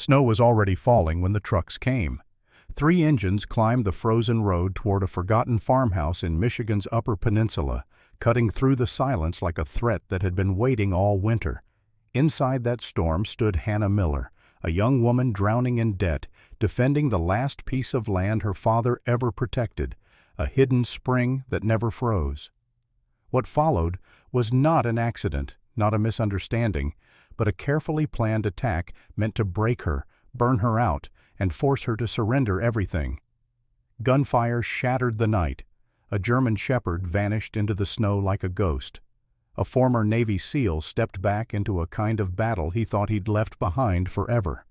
Snow was already falling when the trucks came. 3 engines climbed the frozen road toward a forgotten farmhouse in Michigan's Upper Peninsula, cutting through the silence like a threat that had been waiting all winter. Inside that storm stood Hannah Miller, a young woman drowning in debt, defending the last piece of land her father ever protected, a hidden spring that never froze. What followed was not an accident, not a misunderstanding, but a carefully planned attack meant to break her, burn her out, and force her to surrender everything. Gunfire shattered the night. A German shepherd vanished into the snow like a ghost. A former Navy SEAL stepped back into a kind of battle he thought he'd left behind forever.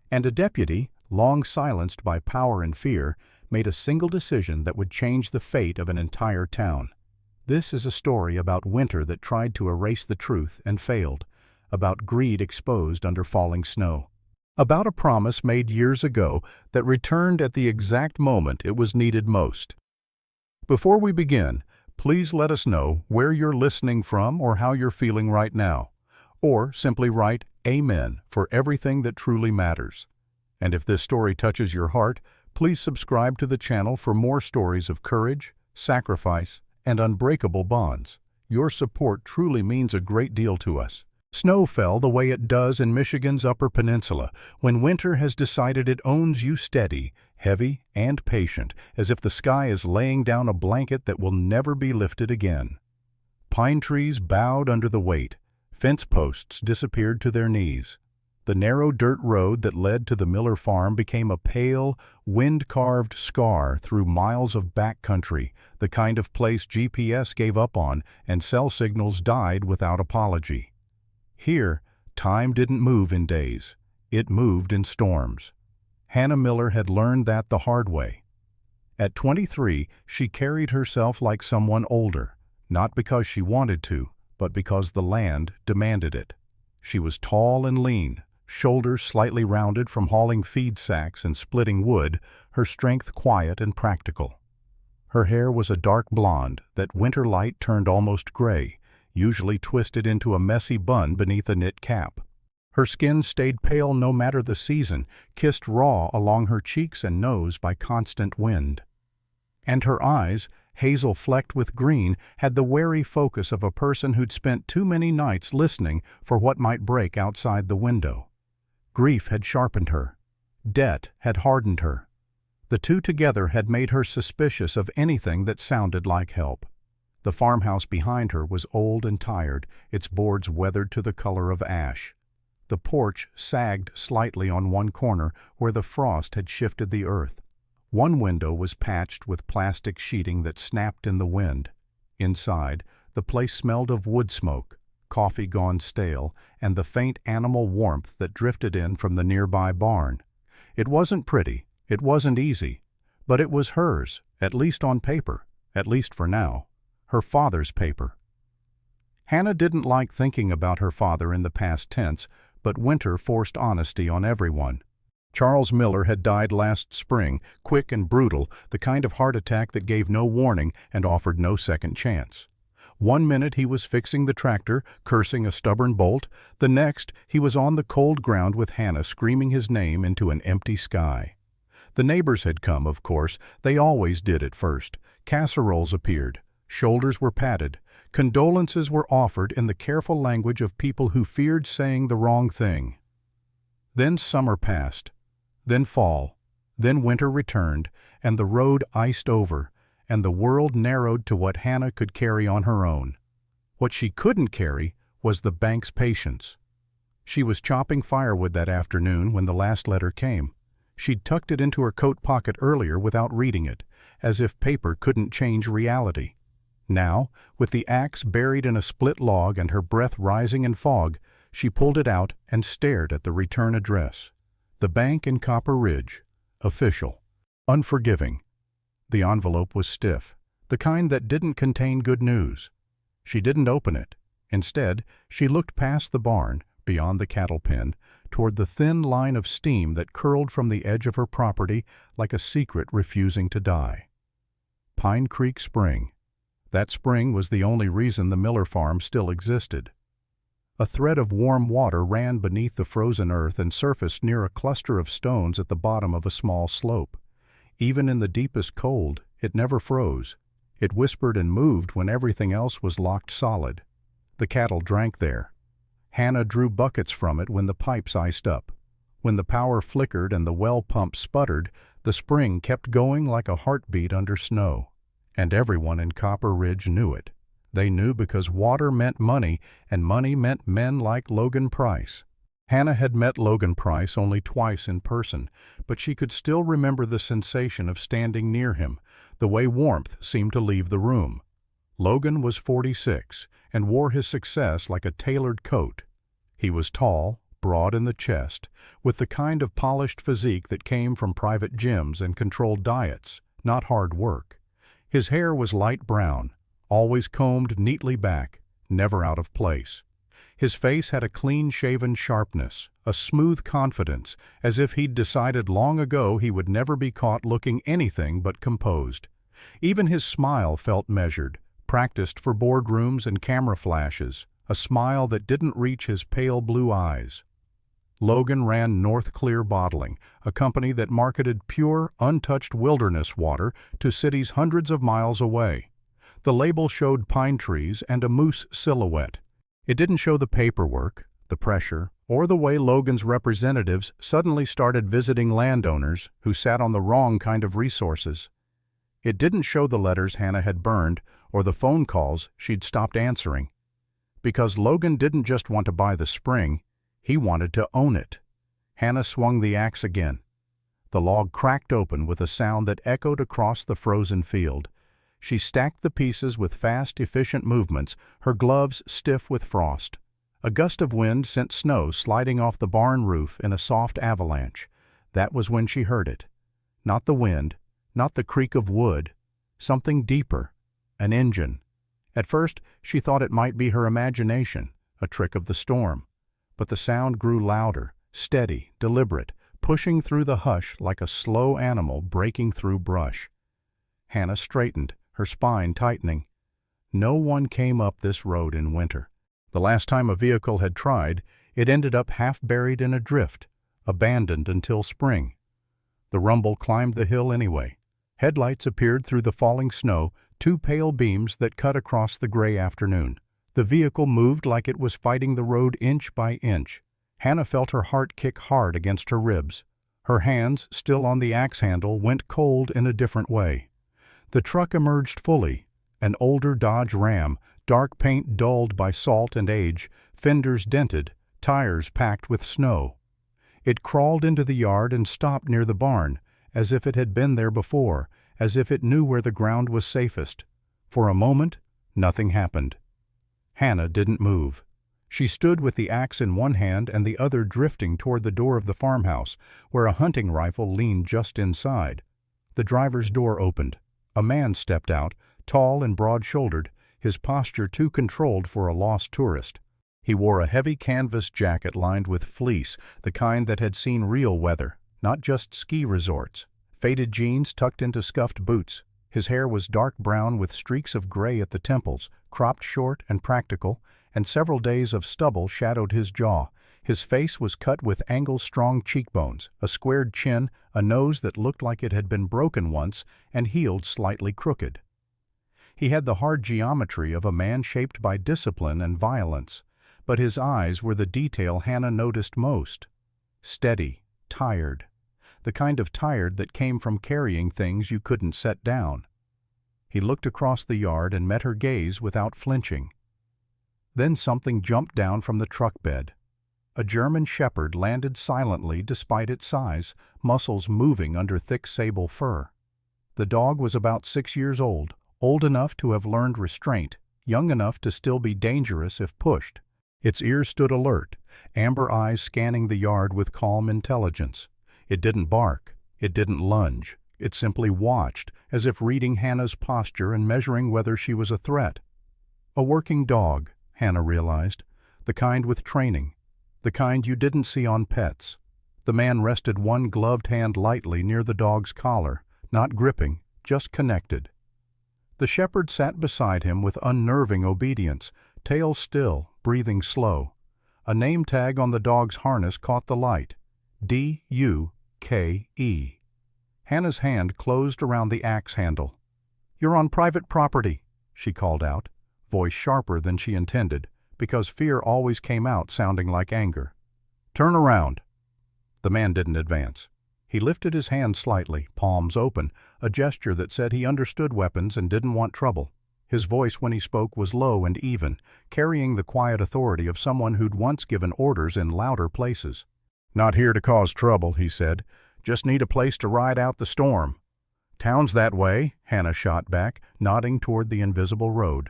And a deputy, long silenced by power and fear, made a single decision that would change the fate of an entire town. This is a story about winter that tried to erase the truth and failed, about greed exposed under falling snow, about a promise made years ago that returned at the exact moment it was needed most. Before we begin, please let us know where you're listening from or how you're feeling right now, or simply write Amen for everything that truly matters. And if this story touches your heart, please subscribe to the channel for more stories of courage, sacrifice, and unbreakable bonds. Your support truly means a great deal to us. Snow fell the way it does in Michigan's Upper Peninsula when winter has decided it owns you steady, heavy, and patient, as if the sky is laying down a blanket that will never be lifted again. Pine trees bowed under the weight. Fence posts disappeared to their knees. The narrow dirt road that led to the Miller farm became a pale, wind-carved scar through miles of backcountry, the kind of place GPS gave up on and cell signals died without apology. Here, time didn't move in days. It moved in storms. Hannah Miller had learned that the hard way. At 23, she carried herself like someone older, not because she wanted to, but because the land demanded it. She was tall and lean, shoulders slightly rounded from hauling feed sacks and splitting wood, her strength quiet and practical. Her hair was a dark blonde that winter light turned almost gray, usually twisted into a messy bun beneath a knit cap. Her skin stayed pale no matter the season, kissed raw along her cheeks and nose by constant wind. And her eyes, hazel flecked with green, had the wary focus of a person who'd spent too many nights listening for what might break outside the window. Grief had sharpened her. Debt had hardened her. The two together had made her suspicious of anything that sounded like help. The farmhouse behind her was old and tired, its boards weathered to the color of ash. The porch sagged slightly on one corner where the frost had shifted the earth. One window was patched with plastic sheeting that snapped in the wind. Inside, the place smelled of wood smoke, coffee gone stale, and the faint animal warmth that drifted in from the nearby barn. It wasn't pretty, it wasn't easy, but it was hers, at least on paper, at least for now. Her father's paper. Hannah didn't like thinking about her father in the past tense, but winter forced honesty on everyone. Charles Miller had died last spring, quick and brutal, the kind of heart attack that gave no warning and offered no second chance. One minute he was fixing the tractor, cursing a stubborn bolt. The next, he was on the cold ground with Hannah screaming his name into an empty sky. The neighbors had come, of course. They always did at first. Casseroles appeared. Shoulders were patted. Condolences were offered in the careful language of people who feared saying the wrong thing. Then summer passed. Then fall. Then winter returned, and the road iced over, and the world narrowed to what Hannah could carry on her own. What she couldn't carry was the bank's patience. She was chopping firewood that afternoon when the last letter came. She'd tucked it into her coat pocket earlier without reading it, as if paper couldn't change reality. Now, with the axe buried in a split log and her breath rising in fog, she pulled it out and stared at the return address. The bank in Copper Ridge. Official. Unforgiving. The envelope was stiff, the kind that didn't contain good news. She didn't open it. Instead, she looked past the barn, beyond the cattle pen, toward the thin line of steam that curled from the edge of her property like a secret refusing to die. Pine Creek Spring. That spring was the only reason the Miller farm still existed. A thread of warm water ran beneath the frozen earth and surfaced near a cluster of stones at the bottom of a small slope. Even in the deepest cold, it never froze. It whispered and moved when everything else was locked solid. The cattle drank there. Hannah drew buckets from it when the pipes iced up. When the power flickered and the well pump sputtered, the spring kept going like a heartbeat under snow. And everyone in Copper Ridge knew it. They knew because water meant money, and money meant men like Logan Price. Hannah had met Logan Price only twice in person, but she could still remember the sensation of standing near him, the way warmth seemed to leave the room. Logan was 46 and wore his success like a tailored coat. He was tall, broad in the chest, with the kind of polished physique that came from private gyms and controlled diets, not hard work. His hair was light brown, always combed neatly back, never out of place. His face had a clean-shaven sharpness, a smooth confidence, as if he'd decided long ago he would never be caught looking anything but composed. Even his smile felt measured, practiced for boardrooms and camera flashes, a smile that didn't reach his pale blue eyes. Logan ran North Clear Bottling, a company that marketed pure, untouched wilderness water to cities hundreds of miles away. The label showed pine trees and a moose silhouette. It didn't show the paperwork, the pressure, or the way Logan's representatives suddenly started visiting landowners who sat on the wrong kind of resources. It didn't show the letters Hannah had burned or the phone calls she'd stopped answering. Because Logan didn't just want to buy the spring, he wanted to own it. Hannah swung the axe again. The log cracked open with a sound that echoed across the frozen field. She stacked the pieces with fast, efficient movements, her gloves stiff with frost. A gust of wind sent snow sliding off the barn roof in a soft avalanche. That was when she heard it. Not the wind, not the creak of wood, something deeper, an engine. At first, she thought it might be her imagination, a trick of the storm. But the sound grew louder, steady, deliberate, pushing through the hush like a slow animal breaking through brush. Hannah straightened, her spine tightening. No one came up this road in winter. The last time a vehicle had tried, it ended up half buried in a drift, abandoned until spring. The rumble climbed the hill anyway. Headlights appeared through the falling snow, two pale beams that cut across the gray afternoon. The vehicle moved like it was fighting the road inch by inch. Hannah felt her heart kick hard against her ribs. Her hands, still on the axe handle, went cold in a different way. The truck emerged fully, an older Dodge Ram, dark paint dulled by salt and age, fenders dented, tires packed with snow. It crawled into the yard and stopped near the barn, as if it had been there before, as if it knew where the ground was safest. For a moment, nothing happened. Hannah didn't move. She stood with the axe in one hand and the other drifting toward the door of the farmhouse, where a hunting rifle leaned just inside. The driver's door opened. A man stepped out, tall and broad-shouldered, his posture too controlled for a lost tourist. He wore a heavy canvas jacket lined with fleece, the kind that had seen real weather, not just ski resorts. Faded jeans tucked into scuffed boots. His hair was dark brown with streaks of gray at the temples, cropped short and practical, and several days of stubble shadowed his jaw. His face was cut with angle-strong cheekbones, a squared chin, a nose that looked like it had been broken once and healed slightly crooked. He had the hard geometry of a man shaped by discipline and violence, but his eyes were the detail Hannah noticed most. Steady, tired. The kind of tired that came from carrying things you couldn't set down. He looked across the yard and met her gaze without flinching. Then something jumped down from the truck bed. A German shepherd landed silently despite its size, muscles moving under thick sable fur. The dog was about 6 years old enough to have learned restraint, young enough to still be dangerous if pushed. Its ears stood alert, amber eyes scanning the yard with calm intelligence. It didn't bark, it didn't lunge, it simply watched, as if reading Hannah's posture and measuring whether she was a threat. A working dog, Hannah realized, the kind with training, the kind you didn't see on pets. The man rested one gloved hand lightly near the dog's collar, not gripping, just connected. The shepherd sat beside him with unnerving obedience, tail still, breathing slow. A name tag on the dog's harness caught the light. D-U-K-E. Hannah's hand closed around the axe handle. "You're on private property," she called out, voice sharper than she intended, because fear always came out sounding like anger. "Turn around." The man didn't advance. He lifted his hand slightly, palms open, a gesture that said he understood weapons and didn't want trouble. His voice when he spoke was low and even, carrying the quiet authority of someone who'd once given orders in louder places. "Not here to cause trouble," he said. "Just need a place to ride out the storm." "Town's that way," Hannah shot back, nodding toward the invisible road.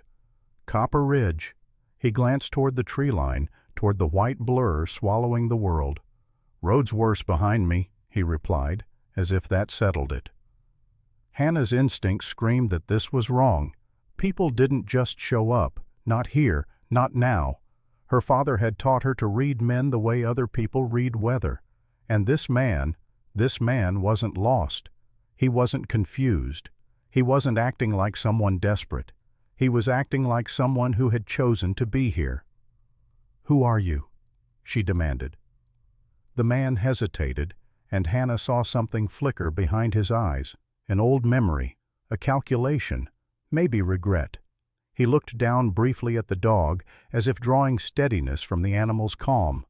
"Copper Ridge." He glanced toward the tree line, toward the white blur swallowing the world. "Road's worse behind me," he replied, as if that settled it. Hannah's instinct screamed that this was wrong. People didn't just show up, not here, not now. Her father had taught her to read men the way other people read weather. And this man wasn't lost. He wasn't confused. He wasn't acting like someone desperate. He was acting like someone who had chosen to be here. "Who are you?" she demanded. The man hesitated, and Hannah saw something flicker behind his eyes, an old memory, a calculation, maybe regret. He looked down briefly at the dog, as if drawing steadiness from the animal's calm.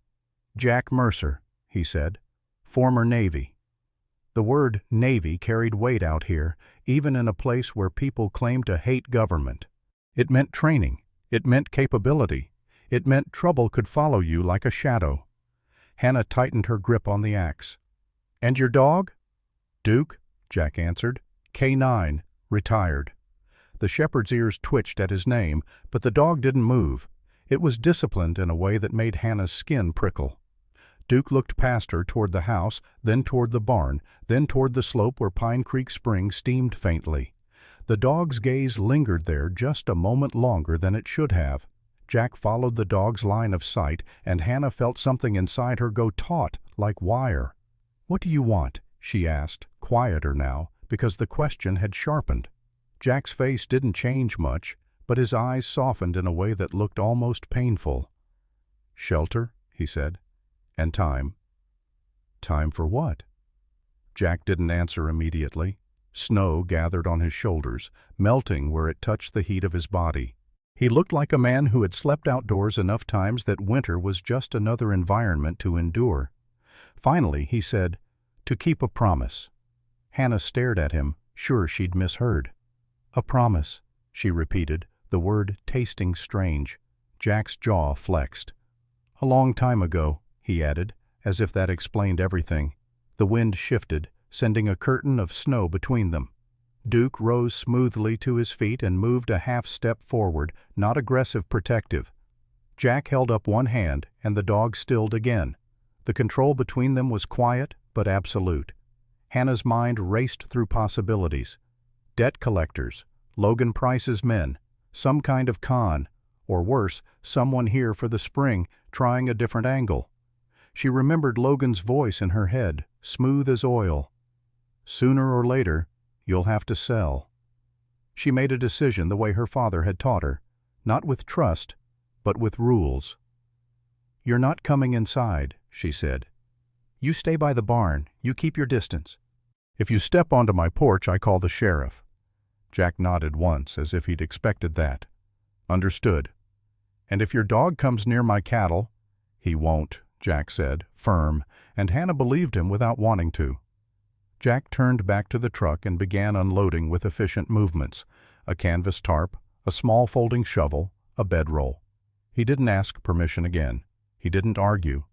"Jack Mercer," he said, "former Navy." The word Navy carried weight out here, even in a place where people claimed to hate government. It meant training. It meant capability. It meant trouble could follow you like a shadow. Hannah tightened her grip on the axe. "And your dog?" "Duke," Jack answered. "K9, retired." The shepherd's ears twitched at his name, but the dog didn't move. It was disciplined in a way that made Hannah's skin prickle. Duke looked past her toward the house, then toward the barn, then toward the slope where Pine Creek Spring steamed faintly. The dog's gaze lingered there just a moment longer than it should have. Jack followed the dog's line of sight, and Hannah felt something inside her go taut, like wire. "What do you want?" she asked, quieter now, because the question had sharpened. Jack's face didn't change much, but his eyes softened in a way that looked almost painful. "Shelter," he said, "and time." "Time for what?" Jack didn't answer immediately. Snow gathered on his shoulders, melting where it touched the heat of his body. He looked like a man who had slept outdoors enough times that winter was just another environment to endure. Finally, he said, "To keep a promise." Hannah stared at him, sure she'd misheard. "A promise," she repeated, the word tasting strange. Jack's jaw flexed. "A long time ago," he added, as if that explained everything. The wind shifted, sending a curtain of snow between them. Duke rose smoothly to his feet and moved a half-step forward, not aggressive, protective. Jack held up one hand, and the dog stilled again. The control between them was quiet but absolute. Hannah's mind raced through possibilities. Debt collectors, Logan Price's men, some kind of con, or worse, someone here for the spring, trying a different angle. She remembered Logan's voice in her head, smooth as oil. "Sooner or later, you'll have to sell." She made a decision the way her father had taught her, not with trust, but with rules. "You're not coming inside," she said. "You stay by the barn. You keep your distance. If you step onto my porch, I call the sheriff." Jack nodded once, as if he'd expected that. "Understood. And if your dog comes near my cattle—" "He won't," Jack said, firm, and Hannah believed him without wanting to. Jack turned back to the truck and began unloading with efficient movements, a canvas tarp, a small folding shovel, a bedroll. He didn't ask permission again. He didn't argue.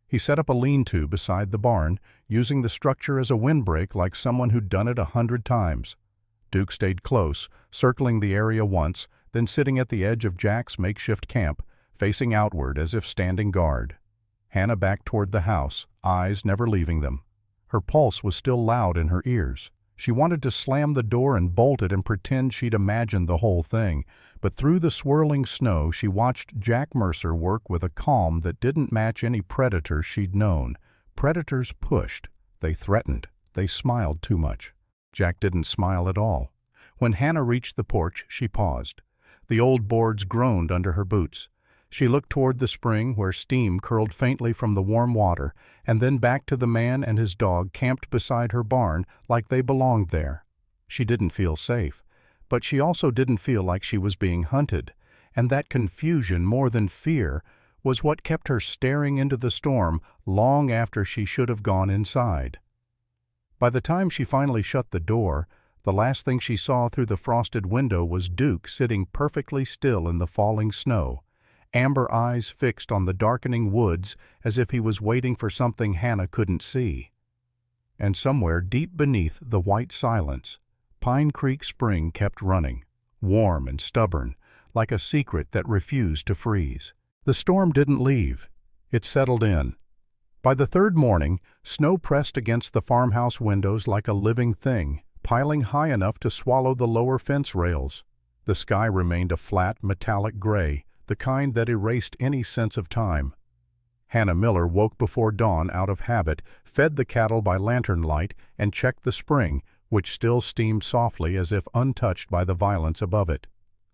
He set up a lean-to beside the barn, using the structure as a windbreak like someone who'd done it 100 times. Duke stayed close, circling the area once, then sitting at the edge of Jack's makeshift camp, facing outward as if standing guard. Hannah backed toward the house, eyes never leaving them. Her pulse was still loud in her ears. She wanted to slam the door and bolt it and pretend she'd imagined the whole thing, but through the swirling snow she watched Jack Mercer work with a calm that didn't match any predator she'd known. Predators pushed. They threatened. They smiled too much. Jack didn't smile at all. When Hannah reached the porch, she paused. The old boards groaned under her boots. She looked toward the spring where steam curled faintly from the warm water, and then back to the man and his dog camped beside her barn like they belonged there. She didn't feel safe, but she also didn't feel like she was being hunted, and that confusion more than fear was what kept her staring into the storm long after she should have gone inside. By the time she finally shut the door, the last thing she saw through the frosted window was Duke sitting perfectly still in the falling snow, amber eyes fixed on the darkening woods as if he was waiting for something Hannah couldn't see. And somewhere deep beneath the white silence, Pine Creek Spring kept running, warm and stubborn, like a secret that refused to freeze. The storm didn't leave. It settled in. By the third morning, snow pressed against the farmhouse windows like a living thing, piling high enough to swallow the lower fence rails. The sky remained a flat, metallic gray, the kind that erased any sense of time. Hannah Miller woke before dawn out of habit, fed the cattle by lantern light, and checked the spring, which still steamed softly as if untouched by the violence above it.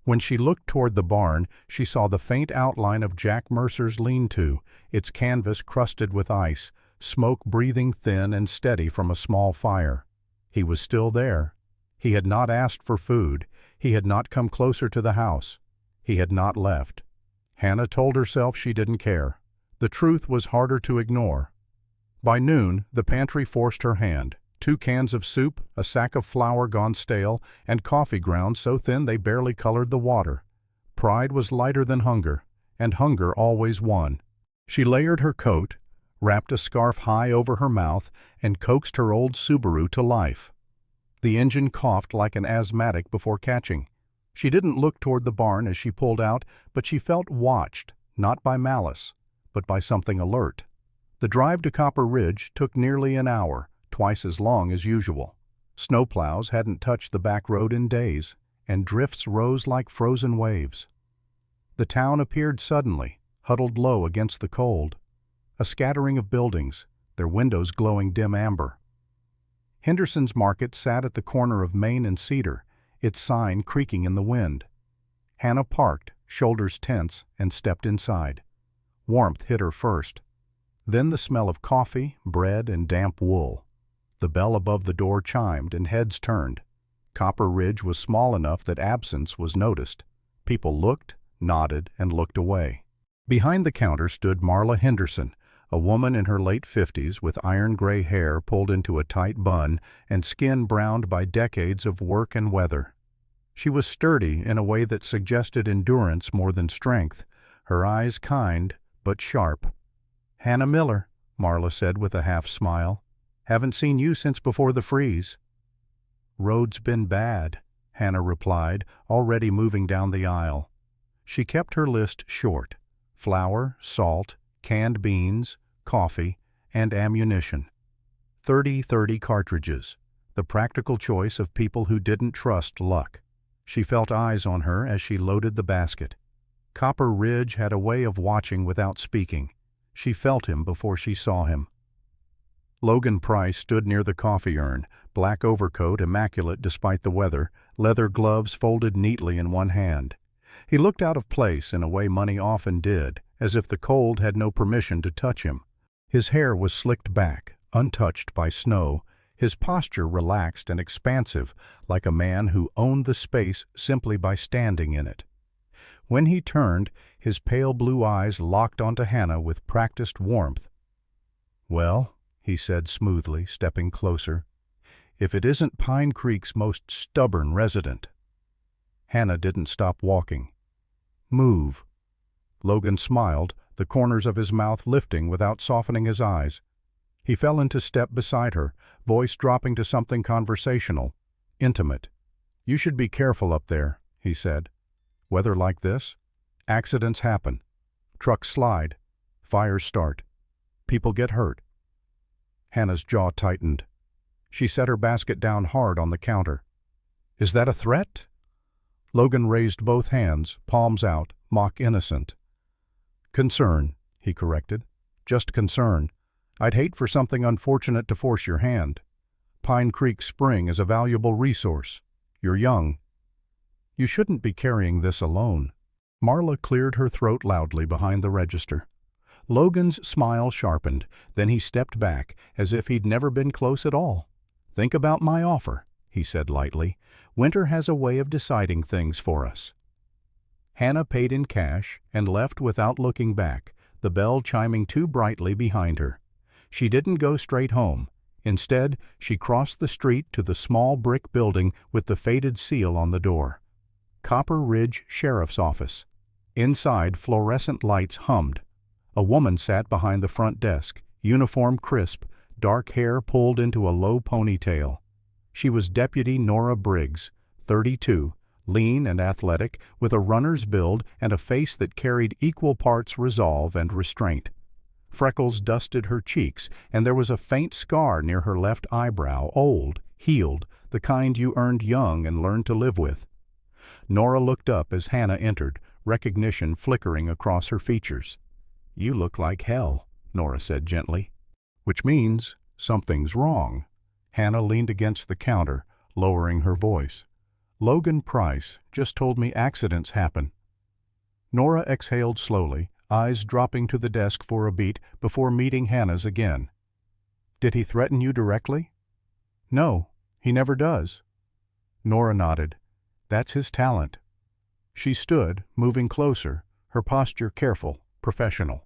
When she looked toward the barn, she saw the faint outline of Jack Mercer's lean-to, its canvas crusted with ice, smoke breathing thin and steady from a small fire. He was still there. He had not asked for food. He had not come closer to the house. He had not left. Hannah told herself she didn't care. The truth was harder to ignore. By noon, the pantry forced her hand. 2 cans of soup, a sack of flour gone stale, and coffee grounds so thin they barely colored the water. Pride was lighter than hunger, and hunger always won. She layered her coat, wrapped a scarf high over her mouth, and coaxed her old Subaru to life. The engine coughed like an asthmatic before catching. She didn't look toward the barn as she pulled out, but she felt watched, not by malice, but by something alert. The drive to Copper Ridge took nearly an hour, twice as long as usual. Snowplows hadn't touched the back road in days, and drifts rose like frozen waves. The town appeared suddenly, huddled low against the cold. A scattering of buildings, their windows glowing dim amber. Henderson's Market sat at the corner of Main and Cedar, its sign creaking in the wind. Hannah parked, shoulders tense, and stepped inside. Warmth hit her first. Then the smell of coffee, bread, and damp wool. The bell above the door chimed and heads turned. Copper Ridge was small enough that absence was noticed. People looked, nodded, and looked away. Behind the counter stood Marla Henderson, a woman in her late 50s with iron-gray hair pulled into a tight bun and skin browned by decades of work and weather. She was sturdy in a way that suggested endurance more than strength, her eyes kind but sharp. "Hannah Miller," Marla said with a half-smile. "Haven't seen you since before the freeze." "Road's been bad," Hannah replied, already moving down the aisle. She kept her list short: flour, salt, canned beans, coffee, and ammunition. 30 cartridges, the practical choice of people who didn't trust luck. She felt eyes on her as she loaded the basket. Copper Ridge had a way of watching without speaking. She felt him before she saw him. Logan Price stood near the coffee urn, black overcoat immaculate despite the weather, leather gloves folded neatly in one hand. He looked out of place in a way money often did, as if the cold had no permission to touch him. His hair was slicked back, untouched by snow, his posture relaxed and expansive, like a man who owned the space simply by standing in it. When he turned, his pale blue eyes locked onto Hannah with practiced warmth. "Well," he said smoothly, stepping closer, "if it isn't Pine Creek's most stubborn resident." Hannah didn't stop walking. "Move." Logan smiled, the corners of his mouth lifting without softening his eyes. He fell into step beside her, voice dropping to something conversational, intimate. "You should be careful up there," he said. "Weather like this, accidents happen. Trucks slide. Fires start. People get hurt." Hannah's jaw tightened. She set her basket down hard on the counter. "Is that a threat?" Logan raised both hands, palms out, mock innocent. "Concern," he corrected. "Just concern. I'd hate for something unfortunate to force your hand. Pine Creek Spring is a valuable resource. You're young. You shouldn't be carrying this alone." Marla cleared her throat loudly behind the register. Logan's smile sharpened, then he stepped back, as if he'd never been close at all. "Think about my offer," he said lightly. "Winter has a way of deciding things for us." Hannah paid in cash and left without looking back, the bell chiming too brightly behind her. She didn't go straight home. Instead, she crossed the street to the small brick building with the faded seal on the door. Copper Ridge Sheriff's Office. Inside, fluorescent lights hummed. A woman sat behind the front desk, uniform crisp, dark hair pulled into a low ponytail. She was Deputy Nora Briggs, 32, lean and athletic, with a runner's build and a face that carried equal parts resolve and restraint. Freckles dusted her cheeks, and there was a faint scar near her left eyebrow, old, healed, the kind you earned young and learned to live with. Nora looked up as Hannah entered, recognition flickering across her features. "You look like hell," Nora said gently. "Which means something's wrong." Hannah leaned against the counter, lowering her voice. "Logan Price just told me accidents happen." Nora exhaled slowly, eyes dropping to the desk for a beat before meeting Hannah's again. "Did he threaten you directly?" "No, he never does." Nora nodded. "That's his talent." She stood, moving closer, her posture careful, professional.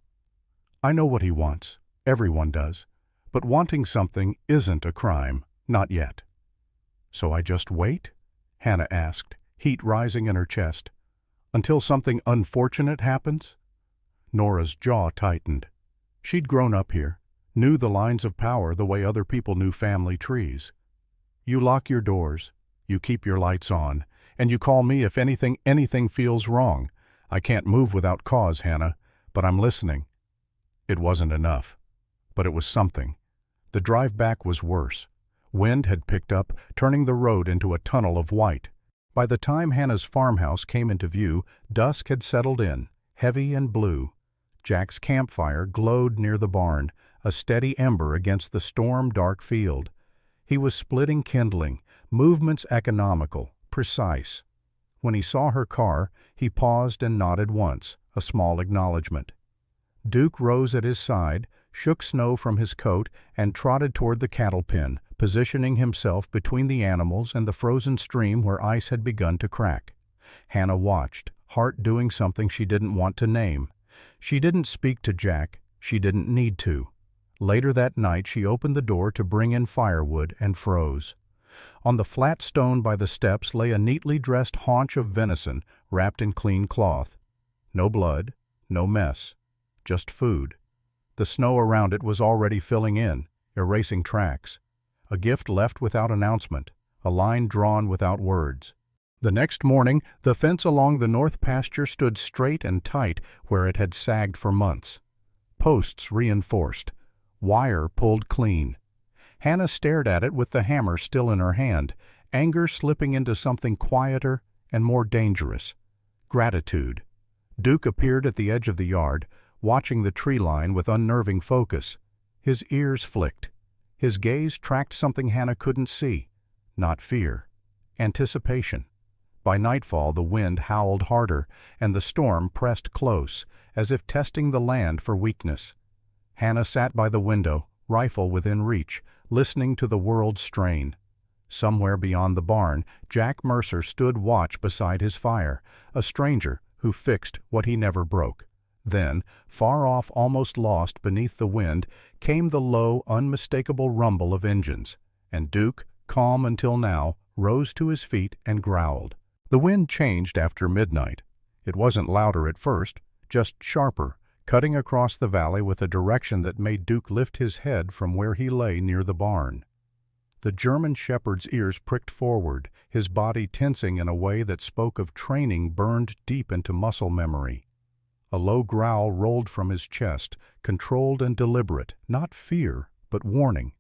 "I know what he wants. Everyone does. But wanting something isn't a crime. Not yet." "So I just wait?" Hannah asked, heat rising in her chest. "Until something unfortunate happens?" Nora's jaw tightened. She'd grown up here, knew the lines of power the way other people knew family trees. "You lock your doors, you keep your lights on, and you call me if anything feels wrong. I can't move without cause, Hannah, but I'm listening." It wasn't enough, but it was something. The drive back was worse. Wind had picked up, turning the road into a tunnel of white. By the time Hannah's farmhouse came into view, dusk had settled in, heavy and blue. Jack's campfire glowed near the barn, a steady ember against the storm-dark field. He was splitting kindling, movements economical, precise. When he saw her car, he paused and nodded once, a small acknowledgement. Duke rose at his side, shook snow from his coat, and trotted toward the cattle pen, positioning himself between the animals and the frozen stream where ice had begun to crack. Hannah watched, heart doing something she didn't want to name. She didn't speak to Jack. She didn't need to. Later that night she opened the door to bring in firewood and froze. On the flat stone by the steps lay a neatly dressed haunch of venison wrapped in clean cloth. No blood, no mess. Just food. The snow around it was already filling in, erasing tracks. A gift left without announcement, a line drawn without words. The next morning, the fence along the north pasture stood straight and tight where it had sagged for months. Posts reinforced. Wire pulled clean. Hannah stared at it with the hammer still in her hand, anger slipping into something quieter and more dangerous. Gratitude. Duke appeared at the edge of the yard, watching the tree line with unnerving focus. His ears flicked. His gaze tracked something Hannah couldn't see. Not fear. Anticipation. By nightfall the wind howled harder, and the storm pressed close, as if testing the land for weakness. Hannah sat by the window, rifle within reach, listening to the world strain. Somewhere beyond the barn, Jack Mercer stood watch beside his fire, a stranger who fixed what he never broke. Then, far off, almost lost beneath the wind, came the low, unmistakable rumble of engines, and Duke, calm until now, rose to his feet and growled. The wind changed after midnight. It wasn't louder at first, just sharper, cutting across the valley with a direction that made Duke lift his head from where he lay near the barn. The German shepherd's ears pricked forward, his body tensing in a way that spoke of training burned deep into muscle memory. A low growl rolled from his chest, controlled and deliberate, not fear, but warning.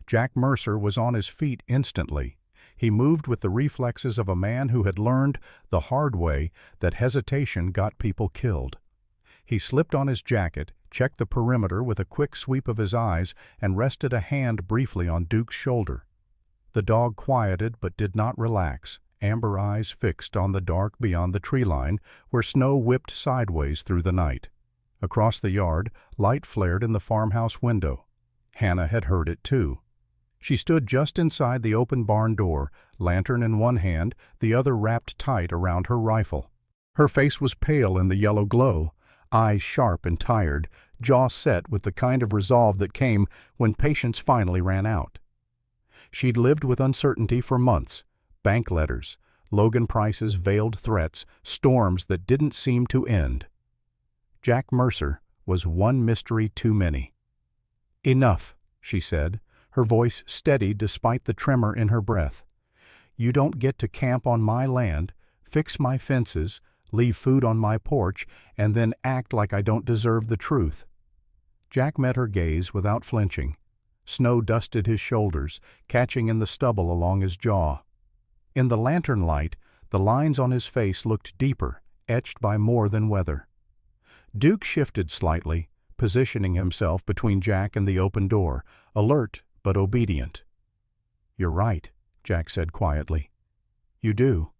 Jack Mercer was on his feet instantly. He moved with the reflexes of a man who had learned, the hard way, that hesitation got people killed. He slipped on his jacket, checked the perimeter with a quick sweep of his eyes, and rested a hand briefly on Duke's shoulder. The dog quieted but did not relax, amber eyes fixed on the dark beyond the tree line where snow whipped sideways through the night. Across the yard, light flared in the farmhouse window. Hannah had heard it too. She stood just inside the open barn door, lantern in one hand, the other wrapped tight around her rifle. Her face was pale in the yellow glow, eyes sharp and tired, jaw set with the kind of resolve that came when patience finally ran out. She'd lived with uncertainty for months, bank letters, Logan Price's veiled threats, storms that didn't seem to end. Jack Mercer was one mystery too many. "Enough," she said, her voice steady despite the tremor in her breath. "You don't get to camp on my land, fix my fences, leave food on my porch, and then act like I don't deserve the truth." Jack met her gaze without flinching. Snow dusted his shoulders, catching in the stubble along his jaw. In the lantern light, the lines on his face looked deeper, etched by more than weather. Duke shifted slightly, positioning himself between Jack and the open door, alert but obedient. "You're right," Jack said quietly. "You do."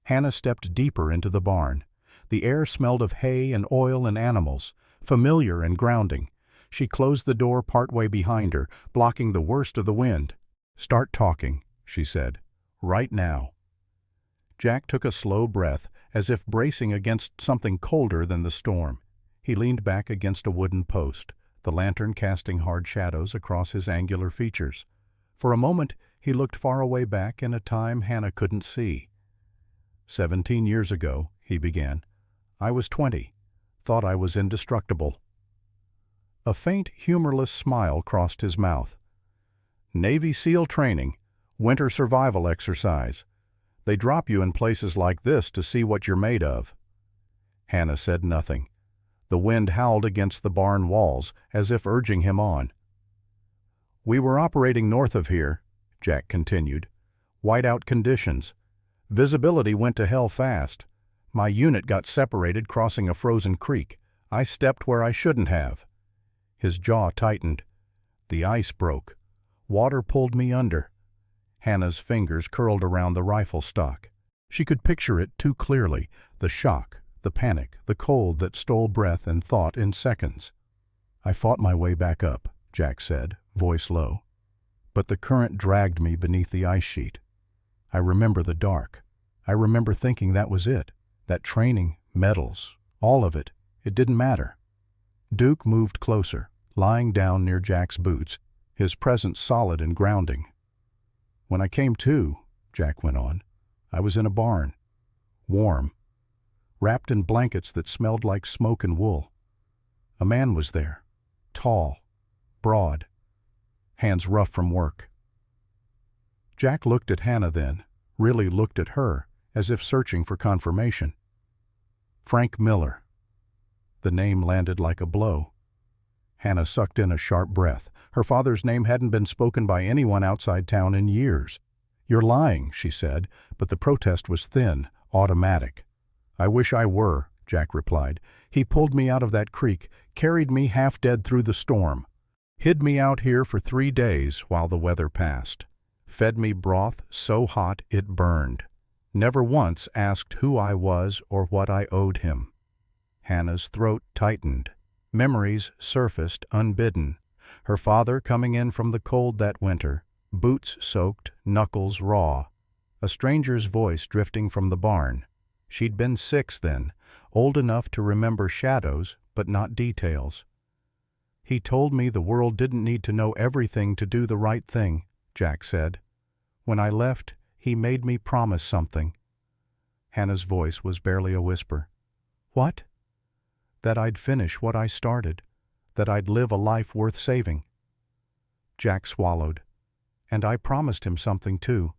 Hannah stepped deeper into the barn. The air smelled of hay and oil and animals, familiar and grounding. She closed the door partway behind her, blocking the worst of the wind. "Start talking," she said. "Right now." Jack took a slow breath, as if bracing against something colder than the storm. He leaned back against a wooden post, the lantern casting hard shadows across his angular features. For a moment he looked far away back in a time Hannah couldn't see. 17 years ago, he began. I was 20, thought I was indestructible. A faint, humorless smile crossed his mouth. Navy SEAL training, winter survival exercise. They drop you in places like this to see what you're made of. Hannah said nothing. The wind howled against the barn walls, as if urging him on. "We were operating north of here," Jack continued. "Whiteout conditions. Visibility went to hell fast. My unit got separated crossing a frozen creek. I stepped where I shouldn't have." His jaw tightened. "The ice broke. Water pulled me under." Hannah's fingers curled around the rifle stock. She could picture it too clearly, the shock, the panic, the cold that stole breath and thought in seconds. "I fought my way back up," Jack said, voice low. "But the current dragged me beneath the ice sheet. I remember the dark. I remember thinking that was it. That training, medals, all of it. It didn't matter." Duke moved closer, lying down near Jack's boots, his presence solid and grounding. "When I came to," Jack went on, "I was in a barn. Warm. Wrapped in blankets that smelled like smoke and wool. A man was there. Tall. Broad. Hands rough from work." Jack looked at Hannah then, really looked at her, as if searching for confirmation. Frank Miller. The name landed like a blow. Hannah sucked in a sharp breath. Her father's name hadn't been spoken by anyone outside town in years. "You're lying," she said, but the protest was thin, automatic. "I wish I were," Jack replied. "He pulled me out of that creek, carried me half dead through the storm, hid me out here for 3 days while the weather passed, fed me broth so hot it burned, never once asked who I was or what I owed him." Hannah's throat tightened. Memories surfaced unbidden. Her father coming in from the cold that winter, boots soaked, knuckles raw. A stranger's voice drifting from the barn. She'd been 6 then, old enough to remember shadows, but not details. "He told me the world didn't need to know everything to do the right thing," Jack said. "When I left, he made me promise something." Hannah's voice was barely a whisper. "What?" "That I'd finish what I started, that I'd live a life worth saving." Jack swallowed. "And I promised him something too.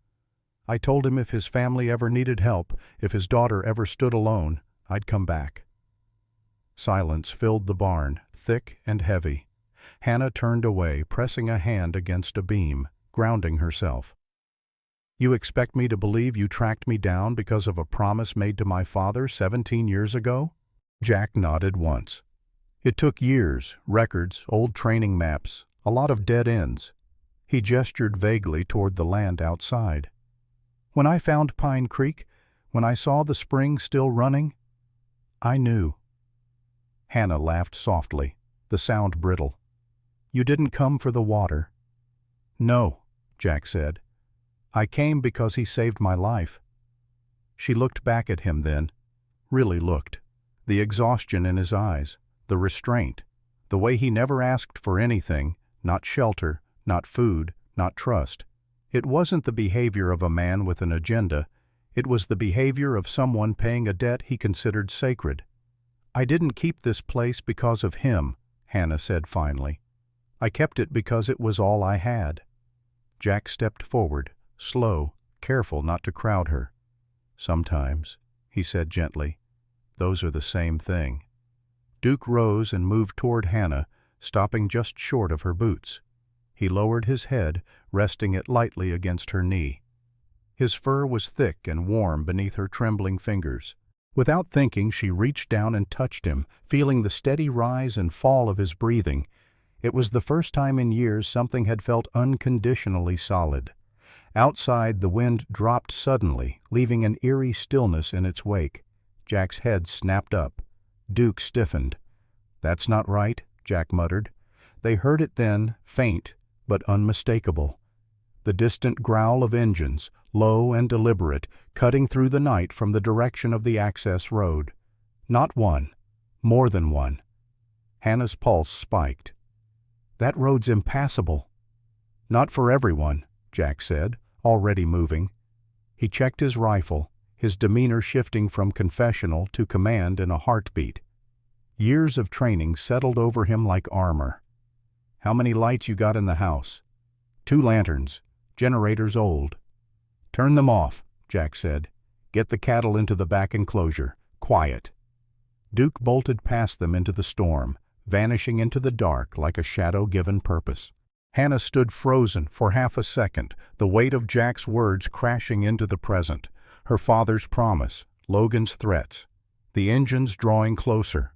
I told him if his family ever needed help, if his daughter ever stood alone, I'd come back." Silence filled the barn, thick and heavy. Hannah turned away, pressing a hand against a beam, grounding herself. "You expect me to believe you tracked me down because of a promise made to my father 17 years ago?" Jack nodded once. "It took years, records, old training maps, a lot of dead ends." He gestured vaguely toward the land outside. When I found Pine Creek, when I saw the spring still running, I knew." Hannah laughed softly, the sound brittle. "You didn't come for the water." "No," Jack said. "I came because he saved my life." She looked back at him then, really looked. The exhaustion in his eyes, the restraint, the way he never asked for anything, not shelter, not food, not trust. It wasn't the behavior of a man with an agenda, it was the behavior of someone paying a debt he considered sacred. "I didn't keep this place because of him," Hannah said finally. "I kept it because it was all I had." Jack stepped forward, slow, careful not to crowd her. "Sometimes," he said gently, "those are the same thing." Duke rose and moved toward Hannah, stopping just short of her boots. He lowered his head, resting it lightly against her knee. His fur was thick and warm beneath her trembling fingers. Without thinking, she reached down and touched him, feeling the steady rise and fall of his breathing. It was the first time in years something had felt unconditionally solid. Outside, the wind dropped suddenly, leaving an eerie stillness in its wake. Jack's head snapped up. Duke stiffened. "That's not right," Jack muttered. They heard it then, faint, but unmistakable. The distant growl of engines, low and deliberate, cutting through the night from the direction of the access road. Not one, more than one. Hannah's pulse spiked. "That road's impassable." "Not for everyone," Jack said, already moving. He checked his rifle, his demeanor shifting from confessional to command in a heartbeat. Years of training settled over him like armor. "How many lights you got in the house?" "2 lanterns. Generators old." "Turn them off," Jack said. "Get the cattle into the back enclosure. Quiet." Duke bolted past them into the storm, vanishing into the dark like a shadow given purpose. Hannah stood frozen for half a second, the weight of Jack's words crashing into the present. Her father's promise, Logan's threats, the engines drawing closer.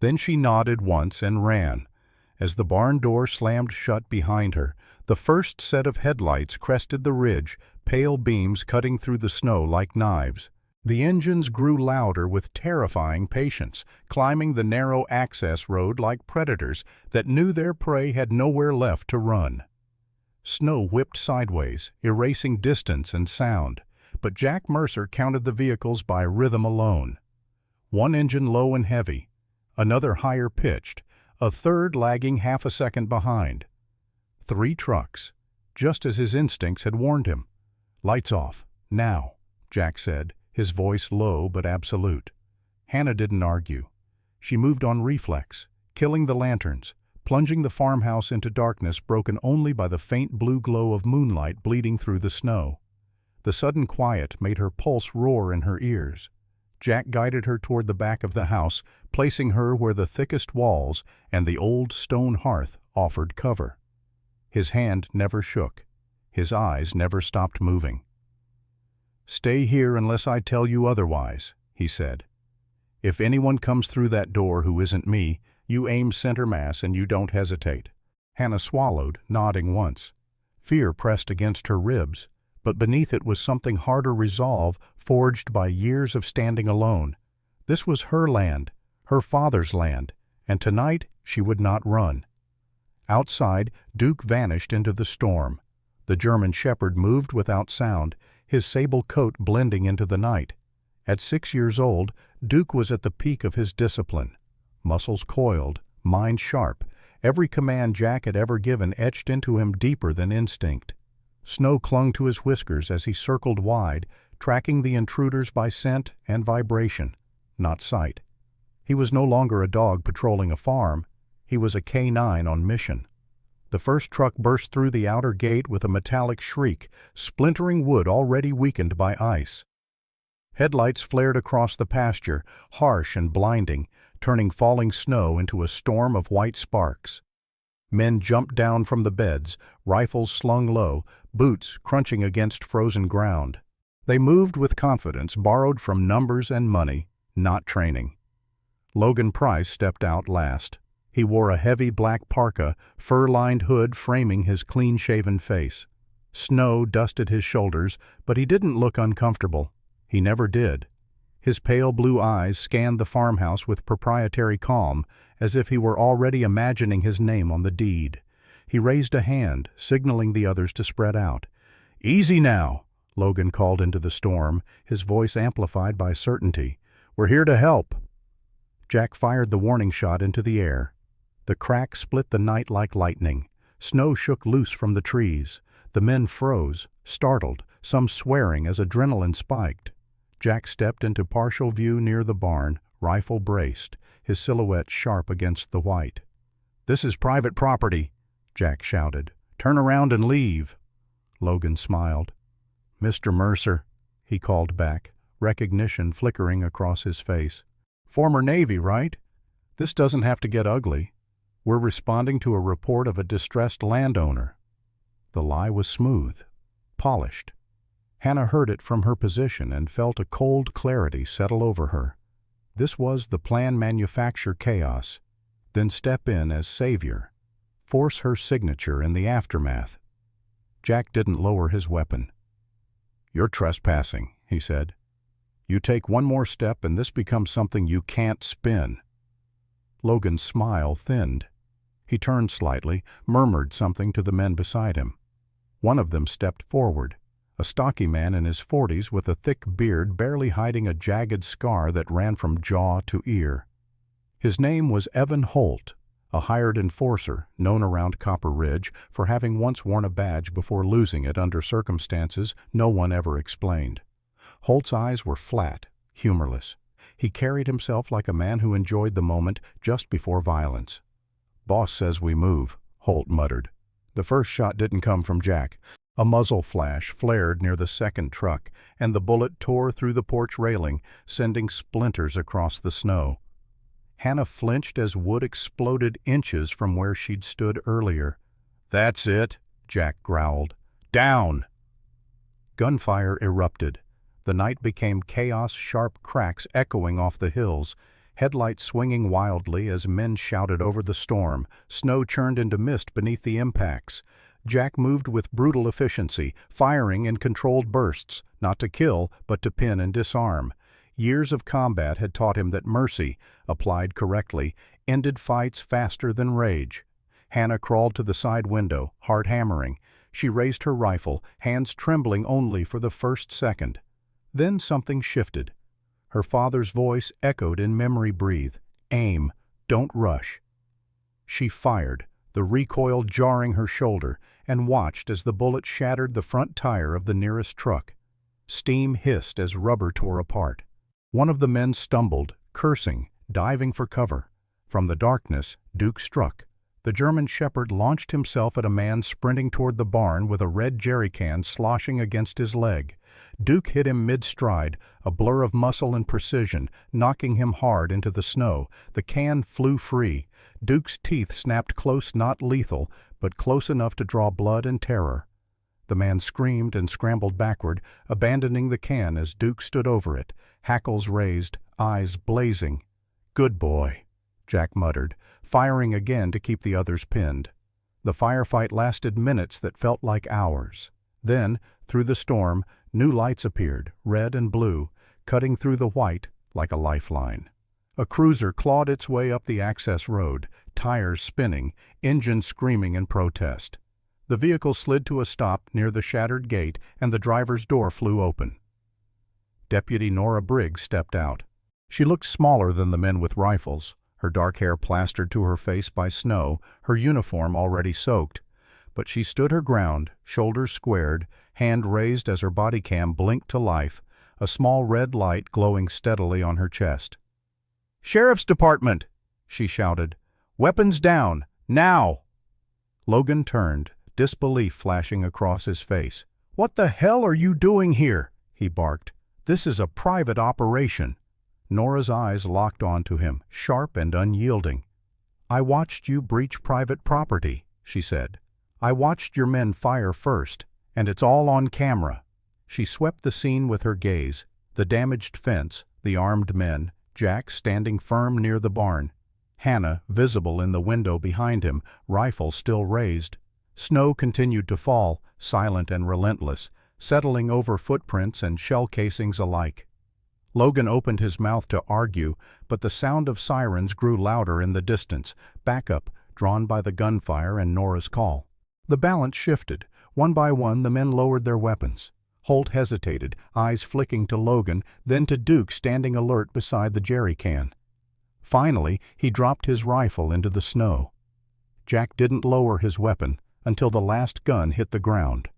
Then she nodded once and ran. As the barn door slammed shut behind her, the first set of headlights crested the ridge, pale beams cutting through the snow like knives. The engines grew louder with terrifying patience, climbing the narrow access road like predators that knew their prey had nowhere left to run. Snow whipped sideways, erasing distance and sound, but Jack Mercer counted the vehicles by rhythm alone. One engine low and heavy, another higher pitched, a third lagging half a second behind. 3 trucks, just as his instincts had warned him. "Lights off, now," Jack said, his voice low but absolute. Hannah didn't argue. She moved on reflex, killing the lanterns, plunging the farmhouse into darkness broken only by the faint blue glow of moonlight bleeding through the snow. The sudden quiet made her pulse roar in her ears. Jack guided her toward the back of the house, placing her where the thickest walls and the old stone hearth offered cover. His hand never shook. His eyes never stopped moving. "Stay here unless I tell you otherwise," he said. "If anyone comes through that door who isn't me, you aim center mass and you don't hesitate." Hannah swallowed, nodding once. Fear pressed against her ribs, but beneath it was something harder resolve forged by years of standing alone. This was her land, her father's land, and tonight she would not run. Outside, Duke vanished into the storm. The German shepherd moved without sound, his sable coat blending into the night. At 6 years old, Duke was at the peak of his discipline. Muscles coiled, mind sharp, every command Jack had ever given etched into him deeper than instinct. Snow clung to his whiskers as he circled wide, tracking the intruders by scent and vibration, not sight. He was no longer a dog patrolling a farm. He was a K-9 on mission. The first truck burst through the outer gate with a metallic shriek, splintering wood already weakened by ice. Headlights flared across the pasture, harsh and blinding, turning falling snow into a storm of white sparks. Men jumped down from the beds, rifles slung low, boots crunching against frozen ground. They moved with confidence borrowed from numbers and money, not training. Logan Price stepped out last. He wore a heavy black parka, fur-lined hood framing his clean-shaven face. Snow dusted his shoulders, but he didn't look uncomfortable. He never did. His pale blue eyes scanned the farmhouse with proprietary calm, as if he were already imagining his name on the deed. He raised a hand, signaling the others to spread out. "Easy now," Logan called into the storm, his voice amplified by certainty. "We're here to help." Jack fired the warning shot into the air. The crack split the night like lightning. Snow shook loose from the trees. The men froze, startled, some swearing as adrenaline spiked. Jack stepped into partial view near the barn, rifle braced, his silhouette sharp against the white. "This is private property," Jack shouted. "Turn around and leave." Logan smiled. "Mr. Mercer," he called back, recognition flickering across his face. "Former Navy, right? This doesn't have to get ugly. We're responding to a report of a distressed landowner." The lie was smooth, polished. Hannah heard it from her position and felt a cold clarity settle over her. This was the plan: manufacture chaos, then step in as savior, force her signature in the aftermath. Jack didn't lower his weapon. "You're trespassing," he said. "You take one more step and this becomes something you can't spin." Logan's smile thinned. He turned slightly, murmured something to the men beside him. One of them stepped forward, a stocky man in his 40s with a thick beard barely hiding a jagged scar that ran from jaw to ear. His name was Evan Holt, a hired enforcer known around Copper Ridge for having once worn a badge before losing it under circumstances no one ever explained. Holt's eyes were flat, humorless. He carried himself like a man who enjoyed the moment just before violence. "Boss says we move," Holt muttered. The first shot didn't come from Jack. A muzzle flash flared near the second truck, and the bullet tore through the porch railing, sending splinters across the snow. Hannah flinched as wood exploded inches from where she'd stood earlier. "That's it," Jack growled. "Down!" Gunfire erupted. The night became chaos, sharp cracks echoing off the hills, headlights swinging wildly as men shouted over the storm. Snow churned into mist beneath the impacts. Jack moved with brutal efficiency, firing in controlled bursts, not to kill, but to pin and disarm. Years of combat had taught him that mercy, applied correctly, ended fights faster than rage. Hannah crawled to the side window, heart hammering. She raised her rifle, hands trembling only for the first second. Then something shifted. Her father's voice echoed in memory breathe. "Aim. Don't rush." She fired, the recoil jarring her shoulder, and watched as the bullet shattered the front tire of the nearest truck. Steam hissed as rubber tore apart. One of the men stumbled, cursing, diving for cover. From the darkness, Duke struck. The German shepherd launched himself at a man sprinting toward the barn with a red jerry can sloshing against his leg. Duke hit him mid-stride, a blur of muscle and precision, knocking him hard into the snow. The can flew free. Duke's teeth snapped close, not lethal, but close enough to draw blood and terror. The man screamed and scrambled backward, abandoning the can as Duke stood over it, hackles raised, eyes blazing. "Good boy," Jack muttered, firing again to keep the others pinned. The firefight lasted minutes that felt like hours. Then, through the storm, new lights appeared, red and blue, cutting through the white like a lifeline. A cruiser clawed its way up the access road, tires spinning, engine screaming in protest. The vehicle slid to a stop near the shattered gate, and the driver's door flew open. Deputy Nora Briggs stepped out. She looked smaller than the men with rifles, her dark hair plastered to her face by snow, her uniform already soaked. But she stood her ground, shoulders squared, hand raised as her body cam blinked to life, a small red light glowing steadily on her chest. "Sheriff's Department!" she shouted. "Weapons down! Now!" Logan turned, disbelief flashing across his face. "What the hell are you doing here?" he barked. "This is a private operation." Nora's eyes locked onto him, sharp and unyielding. "I watched you breach private property," she said. "I watched your men fire first, and it's all on camera." She swept the scene with her gaze, the damaged fence, the armed men, Jack standing firm near the barn, Hannah visible in the window behind him, rifle still raised. Snow continued to fall, silent and relentless, settling over footprints and shell casings alike. Logan opened his mouth to argue, but the sound of sirens grew louder in the distance, backup drawn by the gunfire and Nora's call. The balance shifted. One by one the men lowered their weapons. Holt hesitated, eyes flicking to Logan, then to Duke standing alert beside the jerry can. Finally, he dropped his rifle into the snow. Jack didn't lower his weapon until the last gun hit the ground.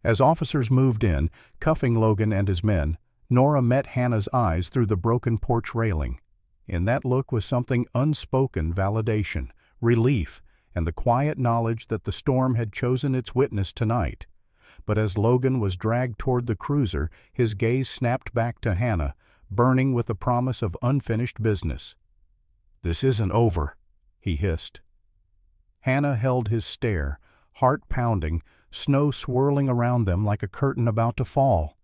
As officers moved in, cuffing Logan and his men, Nora met Hannah's eyes through the broken porch railing. In that look was something unspoken validation, relief, and the quiet knowledge that the storm had chosen its witness tonight. But as Logan was dragged toward the cruiser, his gaze snapped back to Hannah, burning with the promise of unfinished business. "This isn't over," he hissed. Hannah held his stare, heart pounding, snow swirling around them like a curtain about to fall.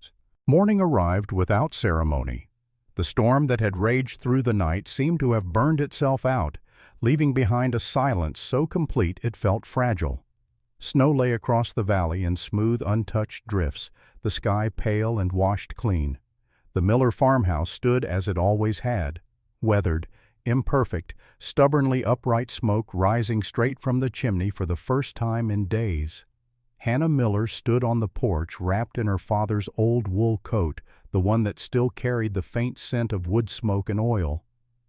Morning arrived without ceremony. The storm that had raged through the night seemed to have burned itself out, leaving behind a silence so complete it felt fragile. Snow lay across the valley in smooth, untouched drifts, the sky pale and washed clean. The Miller farmhouse stood as it always had, weathered, imperfect, stubbornly upright smoke rising straight from the chimney for the first time in days. Hannah Miller stood on the porch wrapped in her father's old wool coat, the one that still carried the faint scent of wood smoke and oil.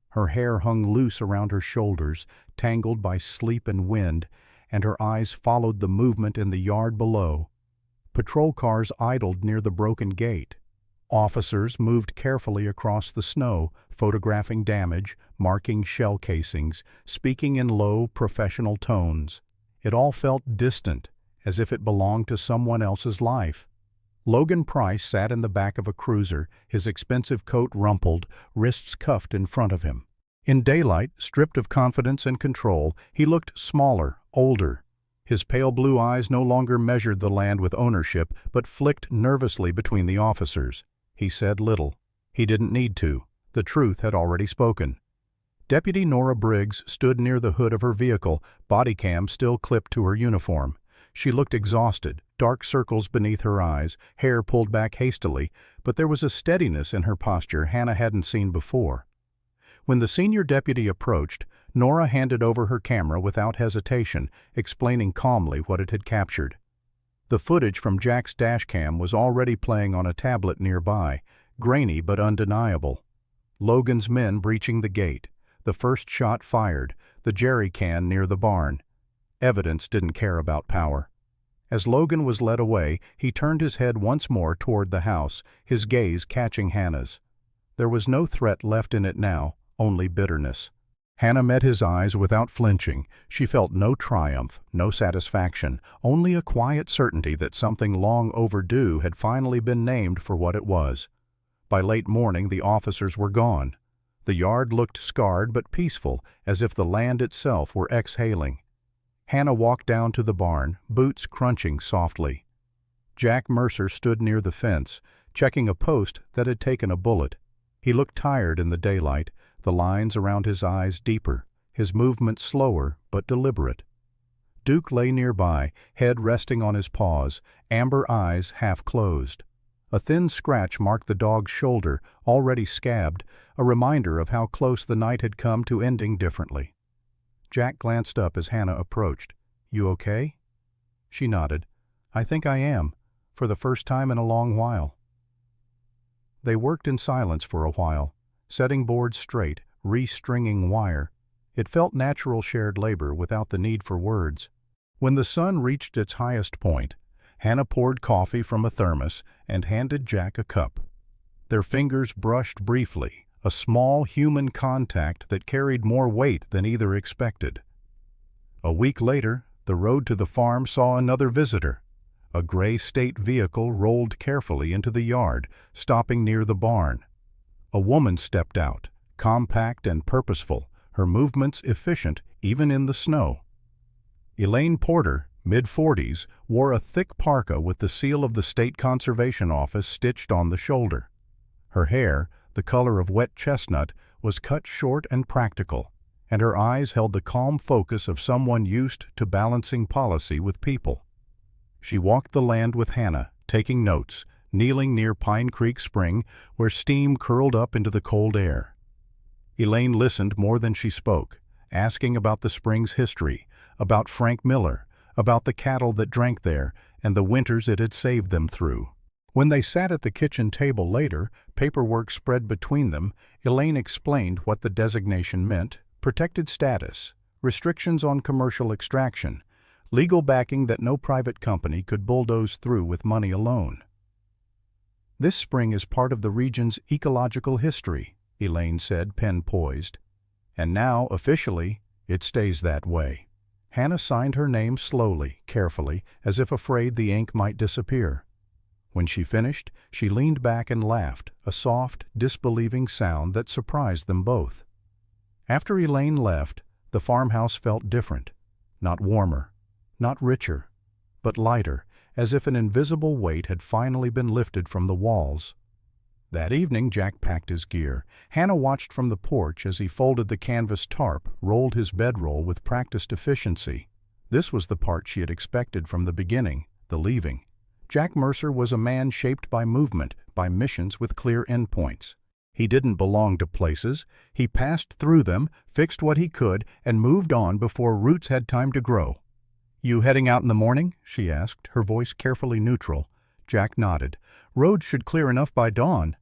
Her hair hung loose around her shoulders, tangled by sleep and wind, and her eyes followed the movement in the yard below. Patrol cars idled near the broken gate. Officers moved carefully across the snow, photographing damage, marking shell casings, speaking in low, professional tones. It all felt distant, as if it belonged to someone else's life. Logan Price sat in the back of a cruiser, his expensive coat rumpled, wrists cuffed in front of him. In daylight, stripped of confidence and control, he looked smaller, older. His pale blue eyes no longer measured the land with ownership, but flicked nervously between the officers. He said little. He didn't need to. The truth had already spoken. Deputy Nora Briggs stood near the hood of her vehicle, body cam still clipped to her uniform. She looked exhausted, dark circles beneath her eyes, hair pulled back hastily, but there was a steadiness in her posture Hannah hadn't seen before. When the senior deputy approached, Nora handed over her camera without hesitation, explaining calmly what it had captured. The footage from Jack's dashcam was already playing on a tablet nearby, grainy but undeniable. Logan's men breaching the gate, the first shot fired, the jerry can near the barn. Evidence didn't care about power. As Logan was led away, he turned his head once more toward the house, his gaze catching Hannah's. There was no threat left in it now, only bitterness. Hannah met his eyes without flinching. She felt no triumph, no satisfaction, only a quiet certainty that something long overdue had finally been named for what it was. By late morning the officers were gone. The yard looked scarred but peaceful, as if the land itself were exhaling. Hannah walked down to the barn, boots crunching softly. Jack Mercer stood near the fence, checking a post that had taken a bullet. He looked tired in the daylight, the lines around his eyes deeper, his movements slower but deliberate. Duke lay nearby, head resting on his paws, amber eyes half closed. A thin scratch marked the dog's shoulder, already scabbed, a reminder of how close the night had come to ending differently. Jack glanced up as Hannah approached. "You okay?" She nodded. "I think I am, for the first time in a long while." They worked in silence for a while, setting boards straight, re-stringing wire. It felt natural shared labor without the need for words. When the sun reached its highest point, Hannah poured coffee from a thermos and handed Jack a cup. Their fingers brushed briefly, a small human contact that carried more weight than either expected. A week later, the road to the farm saw another visitor. A gray state vehicle rolled carefully into the yard, stopping near the barn. A woman stepped out, compact and purposeful, her movements efficient even in the snow. Elaine Porter, mid-40s, wore a thick parka with the seal of the State Conservation Office stitched on the shoulder. Her hair, the color of wet chestnut, was cut short and practical. and her eyes held the calm focus of someone used to balancing policy with people. She walked the land with Hannah, taking notes, kneeling near Pine Creek Spring, where steam curled up into the cold air. Elaine listened more than she spoke, asking about the spring's history, about Frank Miller, about the cattle that drank there, and the winters it had saved them through. When they sat at the kitchen table later, paperwork spread between them, Elaine explained what the designation meant: protected status, restrictions on commercial extraction, legal backing that no private company could bulldoze through with money alone. "This spring is part of the region's ecological history," Elaine said, pen poised. "And now, officially, it stays that way." Hannah signed her name slowly, carefully, as if afraid the ink might disappear. When she finished, she leaned back and laughed, a soft, disbelieving sound that surprised them both. After Elaine left, the farmhouse felt different, not warmer, not richer, but lighter, as if an invisible weight had finally been lifted from the walls. That evening Jack packed his gear. Hannah watched from the porch as he folded the canvas tarp, rolled his bedroll with practiced efficiency. This was the part she had expected from the beginning, the leaving. Jack Mercer was a man shaped by movement, by missions with clear endpoints. He didn't belong to places. He passed through them, fixed what he could, and moved on before roots had time to grow. "You heading out in the morning?" she asked, her voice carefully neutral. Jack nodded. "Roads should clear enough by dawn."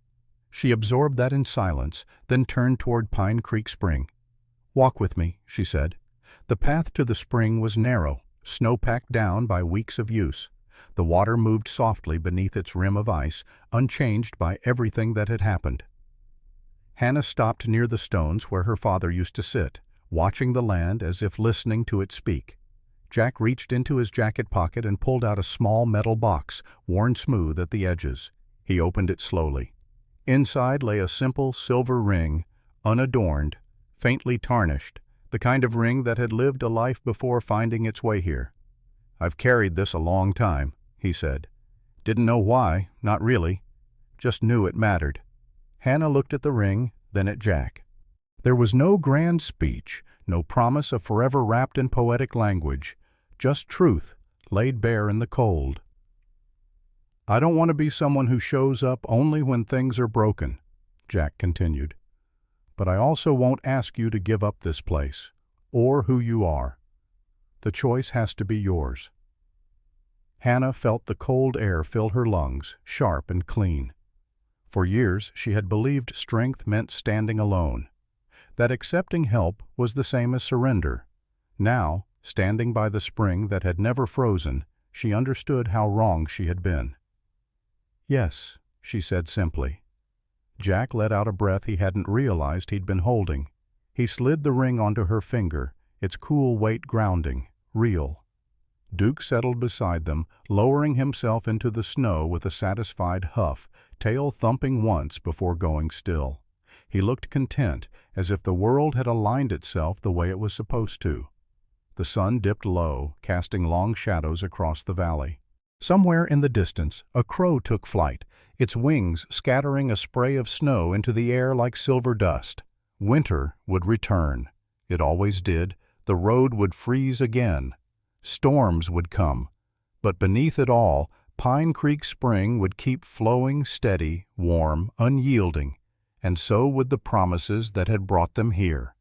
She absorbed that in silence, then turned toward Pine Creek Spring. "Walk with me," she said. The path to the spring was narrow, snow-packed down by weeks of use. The water moved softly beneath its rim of ice, unchanged by everything that had happened. Hannah stopped near the stones where her father used to sit, watching the land as if listening to it speak. Jack reached into his jacket pocket and pulled out a small metal box, worn smooth at the edges. He opened it slowly. Inside lay a simple silver ring, unadorned, faintly tarnished, the kind of ring that had lived a life before finding its way here. "I've carried this a long time," he said. "Didn't know why, not really. Just knew it mattered." Hannah looked at the ring, then at Jack. There was no grand speech, no promise of forever wrapped in poetic language, just truth laid bare in the cold. "I don't want to be someone who shows up only when things are broken," Jack continued. "But I also won't ask you to give up this place, or who you are. The choice has to be yours." Hannah felt the cold air fill her lungs, sharp and clean. For years she had believed strength meant standing alone, that accepting help was the same as surrender. Now, standing by the spring that had never frozen, she understood how wrong she had been. "Yes," she said simply. Jack let out a breath he hadn't realized he'd been holding. He slid the ring onto her finger, its cool weight grounding, real. Duke settled beside them, lowering himself into the snow with a satisfied huff, tail thumping once before going still. He looked content, as if the world had aligned itself the way it was supposed to. The sun dipped low, casting long shadows across the valley. Somewhere in the distance, a crow took flight, its wings scattering a spray of snow into the air like silver dust. Winter would return. It always did. The road would freeze again. Storms would come. But beneath it all, Pine Creek Spring would keep flowing steady, warm, unyielding, and so would the promises that had brought them here.